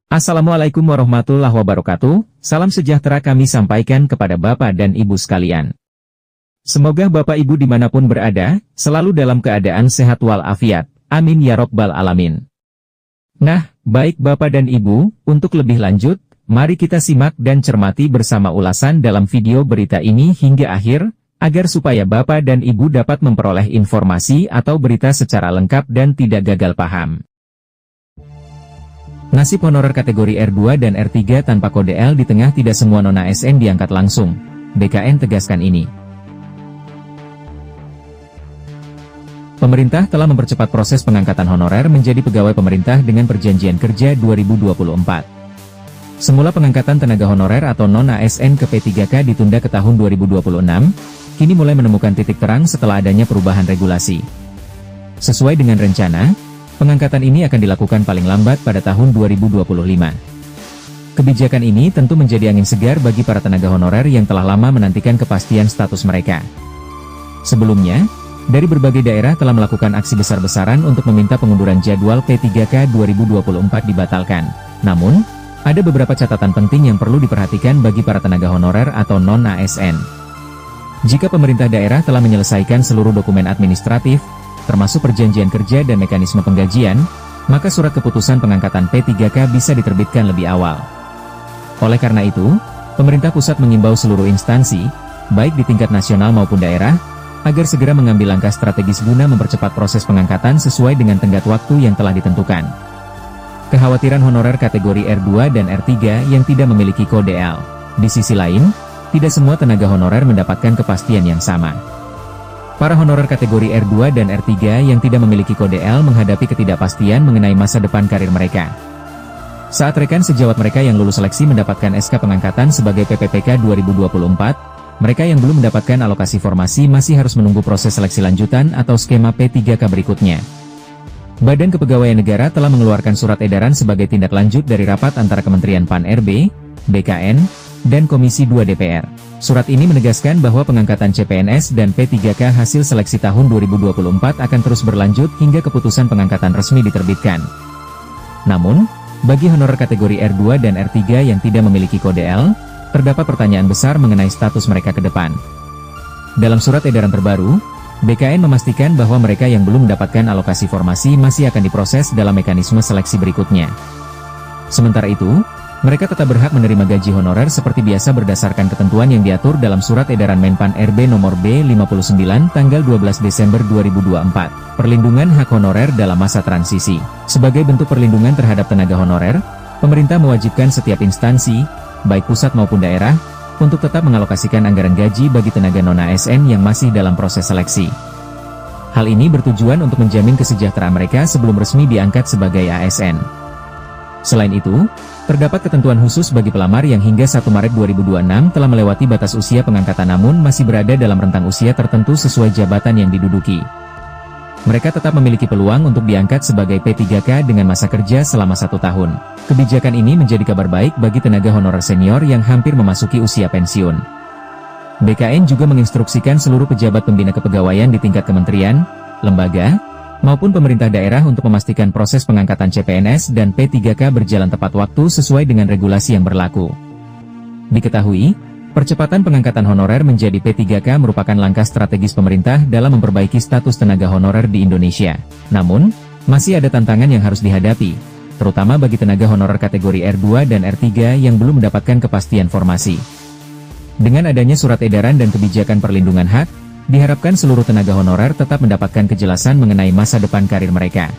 Assalamualaikum warahmatullahi wabarakatuh, salam sejahtera kami sampaikan kepada Bapak dan Ibu sekalian. Semoga Bapak Ibu dimanapun berada, selalu dalam keadaan sehat walafiat, amin ya robbal alamin. Nah, baik Bapak dan Ibu, untuk lebih lanjut, mari kita simak dan cermati bersama ulasan dalam video berita ini hingga akhir, agar supaya Bapak dan Ibu dapat memperoleh informasi atau berita secara lengkap dan tidak gagal paham. Nasib honorer kategori R2 dan R3 tanpa kode L di tengah tidak semua non-ASN diangkat langsung, BKN tegaskan ini. Pemerintah telah mempercepat proses pengangkatan honorer menjadi pegawai pemerintah dengan Perjanjian Kerja 2024. Semula pengangkatan tenaga honorer atau non-ASN ke P3K ditunda ke tahun 2026, kini mulai menemukan titik terang setelah adanya perubahan regulasi. Sesuai dengan rencana, pengangkatan ini akan dilakukan paling lambat pada tahun 2025. Kebijakan ini tentu menjadi angin segar bagi para tenaga honorer yang telah lama menantikan kepastian status mereka. Sebelumnya, dari berbagai daerah telah melakukan aksi besar-besaran untuk meminta pengunduran jadwal P3K 2024 dibatalkan. Namun, ada beberapa catatan penting yang perlu diperhatikan bagi para tenaga honorer atau non-ASN. Jika pemerintah daerah telah menyelesaikan seluruh dokumen administratif, termasuk perjanjian kerja dan mekanisme penggajian, maka surat keputusan pengangkatan P3K bisa diterbitkan lebih awal. Oleh karena itu, pemerintah pusat mengimbau seluruh instansi, baik di tingkat nasional maupun daerah, agar segera mengambil langkah strategis guna mempercepat proses pengangkatan sesuai dengan tenggat waktu yang telah ditentukan. Kekhawatiran honorer kategori R2 dan R3 yang tidak memiliki kode L. Di sisi lain, tidak semua tenaga honorer mendapatkan kepastian yang sama. Para honorer kategori R2 dan R3 yang tidak memiliki kode L menghadapi ketidakpastian mengenai masa depan karir mereka. Saat rekan sejawat mereka yang lulus seleksi mendapatkan SK pengangkatan sebagai PPPK 2024, mereka yang belum mendapatkan alokasi formasi masih harus menunggu proses seleksi lanjutan atau skema P3K berikutnya. Badan Kepegawaian Negara telah mengeluarkan surat edaran sebagai tindak lanjut dari rapat antara Kementerian PAN-RB, BKN, dan Komisi 2 DPR. Surat ini menegaskan bahwa pengangkatan CPNS dan P3K hasil seleksi tahun 2024 akan terus berlanjut hingga keputusan pengangkatan resmi diterbitkan. Namun, bagi honorer kategori R2 dan R3 yang tidak memiliki kode L, terdapat pertanyaan besar mengenai status mereka ke depan. Dalam surat edaran terbaru, BKN memastikan bahwa mereka yang belum mendapatkan alokasi formasi masih akan diproses dalam mekanisme seleksi berikutnya. Sementara itu, mereka tetap berhak menerima gaji honorer seperti biasa berdasarkan ketentuan yang diatur dalam Surat Edaran Menpan RB Nomor B59 tanggal 12 Desember 2024, Perlindungan Hak Honorer dalam Masa Transisi. Sebagai bentuk perlindungan terhadap tenaga honorer, pemerintah mewajibkan setiap instansi, baik pusat maupun daerah, untuk tetap mengalokasikan anggaran gaji bagi tenaga non-ASN yang masih dalam proses seleksi. Hal ini bertujuan untuk menjamin kesejahteraan mereka sebelum resmi diangkat sebagai ASN. Selain itu, terdapat ketentuan khusus bagi pelamar yang hingga 1 Maret 2026 telah melewati batas usia pengangkatan namun masih berada dalam rentang usia tertentu sesuai jabatan yang diduduki. Mereka tetap memiliki peluang untuk diangkat sebagai P3K dengan masa kerja selama 1 tahun. Kebijakan ini menjadi kabar baik bagi tenaga honorer senior yang hampir memasuki usia pensiun. BKN juga menginstruksikan seluruh pejabat pembina kepegawaian di tingkat kementerian, lembaga, maupun pemerintah daerah untuk memastikan proses pengangkatan CPNS dan P3K berjalan tepat waktu sesuai dengan regulasi yang berlaku. Diketahui, percepatan pengangkatan honorer menjadi P3K merupakan langkah strategis pemerintah dalam memperbaiki status tenaga honorer di Indonesia. Namun, masih ada tantangan yang harus dihadapi, terutama bagi tenaga honorer kategori R2 dan R3 yang belum mendapatkan kepastian formasi. Dengan adanya surat edaran dan kebijakan perlindungan hak, diharapkan seluruh tenaga honorer tetap mendapatkan kejelasan mengenai masa depan karir mereka.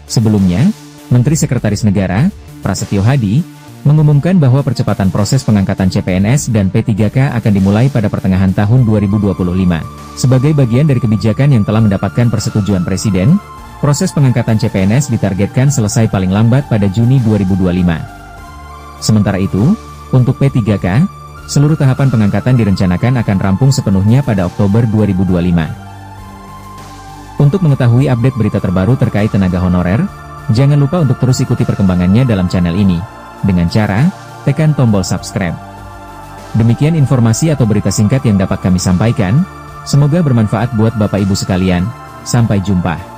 Sebelumnya, Menteri Sekretaris Negara, Prasetyo Hadi, mengumumkan bahwa percepatan proses pengangkatan CPNS dan P3K akan dimulai pada pertengahan tahun 2025. Sebagai bagian dari kebijakan yang telah mendapatkan persetujuan Presiden, proses pengangkatan CPNS ditargetkan selesai paling lambat pada Juni 2025. Sementara itu, untuk P3K, seluruh tahapan pengangkatan direncanakan akan rampung sepenuhnya pada Oktober 2025. Untuk mengetahui update berita terbaru terkait tenaga honorer, jangan lupa untuk terus ikuti perkembangannya dalam channel ini, dengan cara, tekan tombol subscribe. Demikian informasi atau berita singkat yang dapat kami sampaikan, semoga bermanfaat buat Bapak Ibu sekalian, sampai jumpa.